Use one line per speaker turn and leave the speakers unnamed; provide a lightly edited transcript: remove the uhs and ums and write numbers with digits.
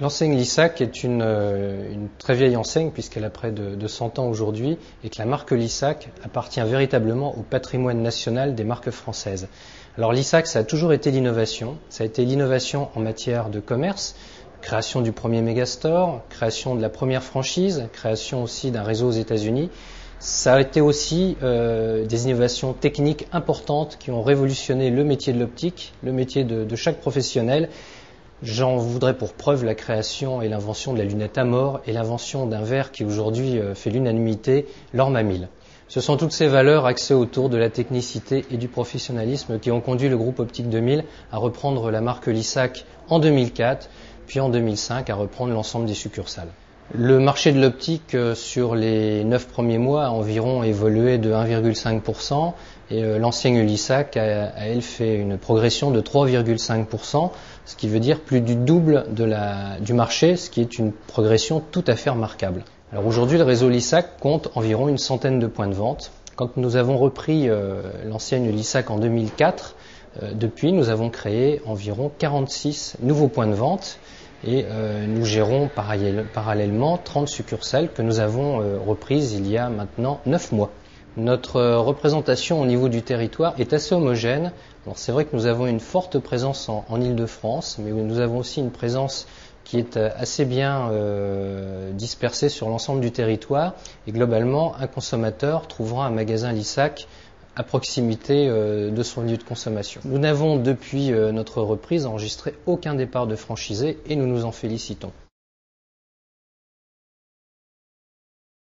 L'enseigne Lissac est une très vieille enseigne puisqu'elle a près de 100 ans aujourd'hui et que la marque Lissac appartient véritablement au patrimoine national des marques françaises. Alors Lissac, ça a toujours été l'innovation. Ça a été l'innovation en matière de commerce, création du premier Megastore, création de la première franchise, création aussi d'un réseau aux États-Unis. Ça a été aussi des innovations techniques importantes qui ont révolutionné le métier de l'optique, le métier de chaque professionnel. J'en voudrais pour preuve la création et l'invention de la lunette Amor et l'invention d'un verre qui aujourd'hui fait l'unanimité, l'Orma 1000. Ce sont toutes ces valeurs axées autour de la technicité et du professionnalisme qui ont conduit le groupe Optique 2000 à reprendre la marque Lissac en 2004, puis en 2005 à reprendre l'ensemble des succursales. Le marché de l'optique sur les 9 premiers mois a environ évolué de 1,5% et l'enseigne Lissac a elle fait une progression de 3,5%, ce qui veut dire plus du double du marché, ce qui est une progression tout à fait remarquable. Alors aujourd'hui, le réseau Lissac compte environ une centaine de points de vente. Quand nous avons repris l'enseigne Lissac en 2004, depuis nous avons créé environ 46 nouveaux points de vente. Et nous gérons parallèlement 30 succursales que nous avons reprises il y a maintenant 9 mois. Notre représentation au niveau du territoire est assez homogène. Alors c'est vrai que nous avons une forte présence en Île-de-France, mais nous avons aussi une présence qui est assez bien dispersée sur l'ensemble du territoire. Et globalement, un consommateur trouvera un magasin Lissac à proximité de son lieu de consommation. Nous n'avons depuis notre reprise enregistré aucun départ de franchisé et nous nous en félicitons.